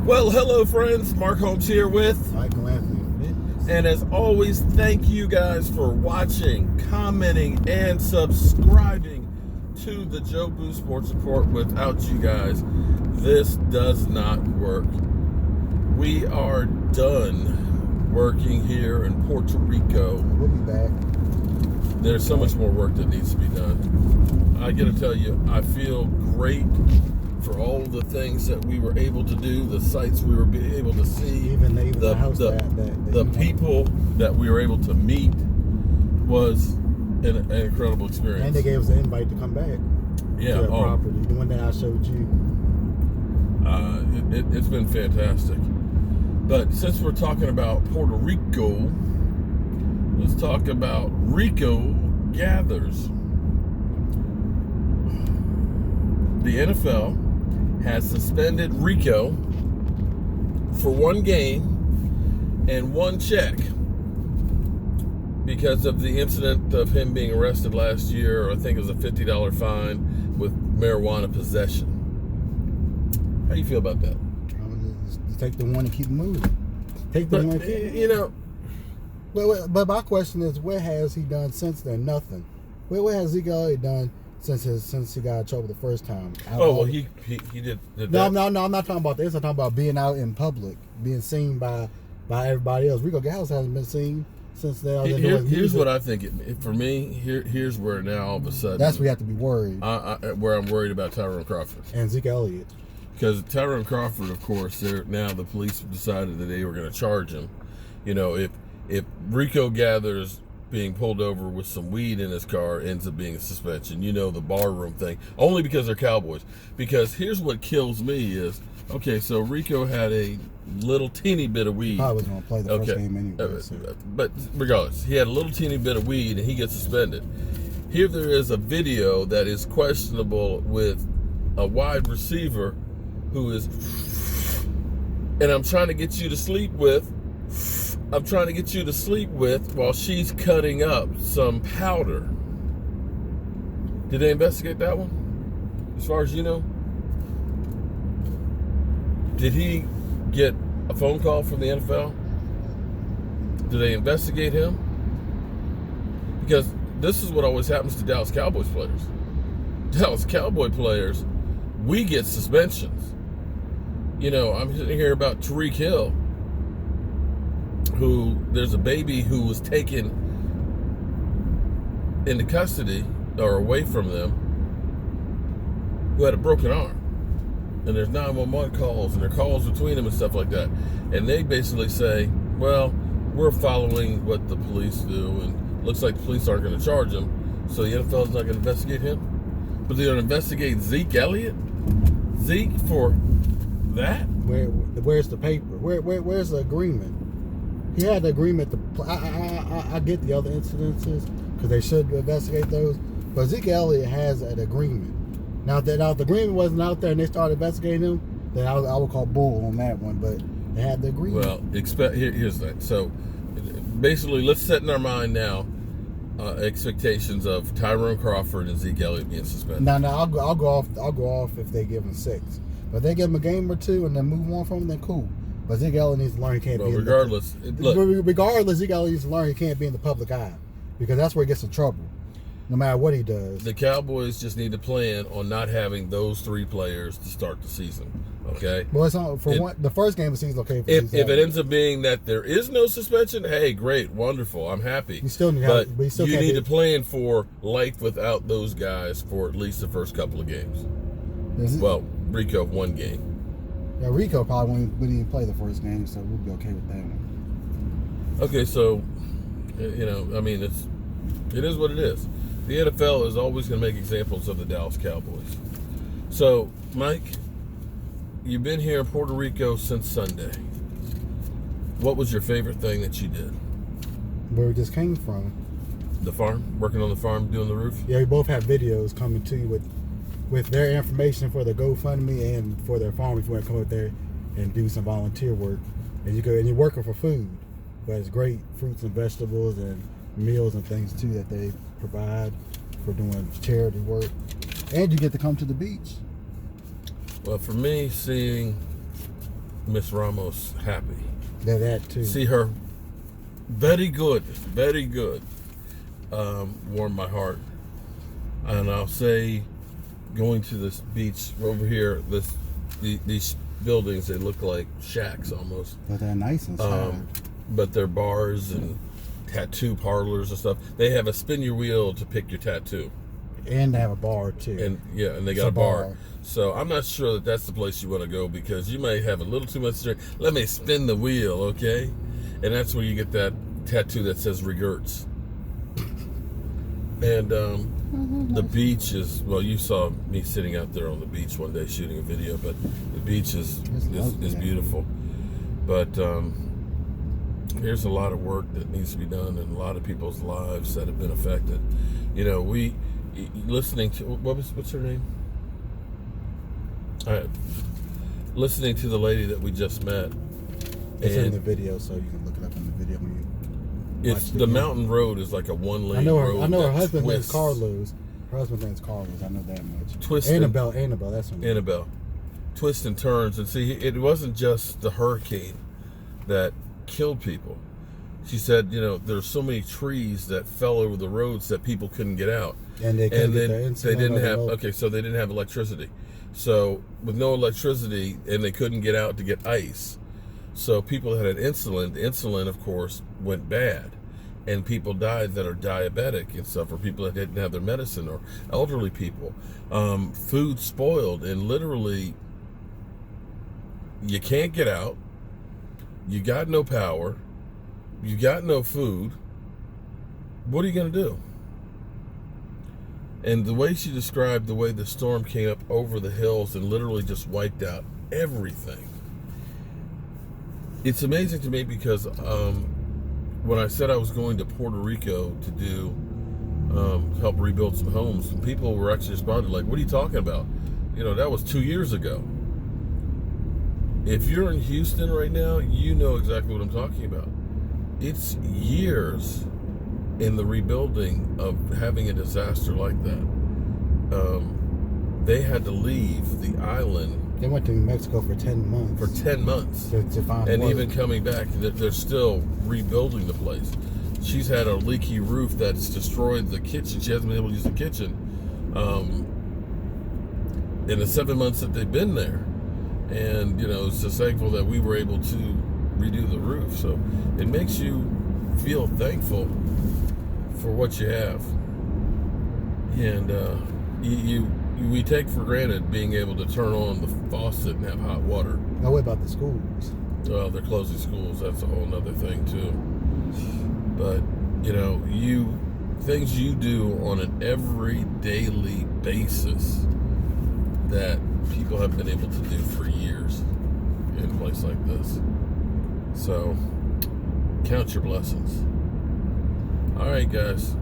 Well, hello friends, Mark Holmes here with Michael Anthony. and as always, thank you guys for watching, commenting, and subscribing to the Joe Boo Sports Report. Without you guys, this does not work. We are done working here in Puerto Rico. We'll be back. There's so much more work that needs to be done. I gotta tell you, I feel great for all the things that we were able to do, the sites we were able to see, Even the house the people that we were able to meet was an incredible experience. And they gave us an invite to come back to the property, the one that I showed you. It's been fantastic. But since we're talking about Puerto Rico, let's talk about Rico Gathers. The NFL has suspended Rico for one game and one check because of the incident of him being arrested last year. I think it was a $50 fine with marijuana possession. How do you feel about that? Just take the one and keep moving. Take the one. You know. But my question is, what has he done since then? Nothing. What has Zeke Elliott done since he got in trouble the first time? He did that. No, I'm not talking about this. I'm talking about being out in public, being seen by everybody else. Rico Gathers hasn't been seen since then. Here's what I think. For me, here's where now all of a sudden that's where we have to be worried. Where I'm worried about Tyrone Crawford and Zeke Elliott. Because Tyrone Crawford, of course, now the police decided that they were going to charge him. You know, if Rico Gathers being pulled over with some weed in his car ends up being a suspension, you know, the bar room thing, only because they're Cowboys. Because here's what kills me is, okay, so Rico had a little teeny bit of weed. Probably was going to play the first game anyway. But regardless, he had a little teeny bit of weed and he gets suspended. Here there is a video that is questionable with a wide receiver who is, and I'm trying to get you to sleep with while she's cutting up some powder. Did they investigate that one? As far as you know? Did he get a phone call from the NFL? Did they investigate him? Because this is what always happens to Dallas Cowboys players. Dallas Cowboy players, we get suspensions. You know, I'm hearing about Tyreek Hill, who there's a baby who was taken into custody or away from them who had a broken arm. And there's 911 calls and there are calls between them and stuff like that. And they basically say, well, we're following what the police do and looks like the police aren't going to charge him, so the NFL's not going to investigate him. But they're going to investigate Zeke Elliott? Zeke for that? Where's the paper? Where's the agreement? He had the agreement to. I get the other incidences because they should investigate those. But Zeke Elliott has an agreement. Now, if the agreement wasn't out there and they started investigating him, then I would call bull on that one. But they had the agreement. Well, here's that. So basically, let's set in our mind now expectations of Tyrone Crawford and Zeke Elliott being suspended. No, I'll go off if they give him 6. But if they give him a game or 2 and then move on from him, then cool. But Zeke Elliott needs to learn he can't be regardless, Zeke Elliott needs to learn he can't be in the public eye, because that's where he gets in trouble, no matter what he does. The Cowboys just need to plan on not having those 3 players to start the season. Okay. Well, it's not, the first game of the season. Okay. If it ends up being that there is no suspension, hey, great, wonderful, I'm happy. You still need to plan for life without those guys for at least the first couple of games. Well, Rico 1 game. Yeah, Rico probably wouldn't even play the first game, so we'll be okay with that one. Okay, so, you know, I mean, it is what it is. The NFL is always going to make examples of the Dallas Cowboys. So, Mike, you've been here in Puerto Rico since Sunday. What was your favorite thing that you did? Where we just came from. The farm? Working on the farm, doing the roof? Yeah, we both have videos coming to you with their information for the GoFundMe and for their farm if you want to come up there and do some volunteer work. And you're working for food, but it's great fruits and vegetables and meals and things too that they provide for doing charity work. And you get to come to the beach. Well, for me, seeing Miss Ramos happy. That too. See her very good, very good. Warmed my heart. And I'll say, going to this beach over here, these buildings, they look like shacks almost. But they're nice inside. But they're bars and tattoo parlors and stuff. They have a spin your wheel to pick your tattoo. And they have a bar too. And yeah, and they got a bar. So I'm not sure that that's the place you want to go, because you may have a little too much to drink. Let me spin the wheel, okay? And that's where you get that tattoo that says regrets. And the beach is, well, you saw me sitting out there on the beach one day shooting a video, but the beach is beautiful. But there's a lot of work that needs to be done, and a lot of people's lives that have been affected. You know, listening to, what's her name? Listening to the lady that we just met. It's in the video, so you can look it up in the video when you It's the mountain road is like a one-lane road. I know her husband name's Carlos. Her husband's name's Carlos. I know that much. Annabelle, that's her name. Annabelle. Twists and turns, and see, it wasn't just the hurricane that killed people. She said, you know, there's so many trees that fell over the roads that people couldn't get out, and they didn't have so they didn't have electricity. So with no electricity, and they couldn't get out to get ice. So people that had insulin, the insulin, of course, went bad. And people died that are diabetic and stuff, or people that didn't have their medicine, or elderly people. Food spoiled, and literally, you can't get out. You got no power. You got no food. What are you going to do? And the way she described the way the storm came up over the hills and literally just wiped out everything. It's amazing to me, because when I said I was going to Puerto Rico to do help rebuild some homes, and people were actually responding like, what are you talking about? You know, that was 2 years ago. If you're in Houston right now, you know exactly what I'm talking about. It's years in the rebuilding of having a disaster like that. They had to leave the island. They went to New Mexico for 10 months. For 10 months. To find and work. Even coming back, they're still rebuilding the place. She's had a leaky roof that's destroyed the kitchen. She hasn't been able to use the kitchen in the 7 months that they've been there. And, you know, it's just thankful that we were able to redo the roof. So it makes you feel thankful for what you have. And we take for granted being able to turn on the faucet and have hot water. Now, what about the schools? Well, they're closing schools. That's a whole other thing too. But, you know, things you do on an every daily basis that people have been able to do for years in a place like this. So, count your blessings. All right, guys.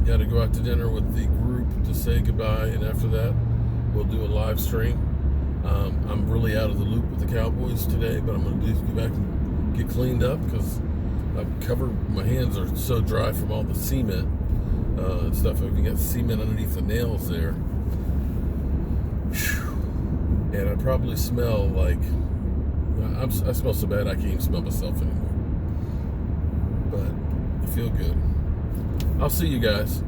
Got to go out to dinner with the group to say goodbye, and after that, we'll do a live stream. I'm really out of the loop with the Cowboys today, but I'm going to go back and get cleaned up, because I've covered, my hands are so dry from all the cement and stuff. I've even got cement underneath the nails there. And I probably smell like, I smell so bad I can't even smell myself anymore. But I feel good. I'll see you guys.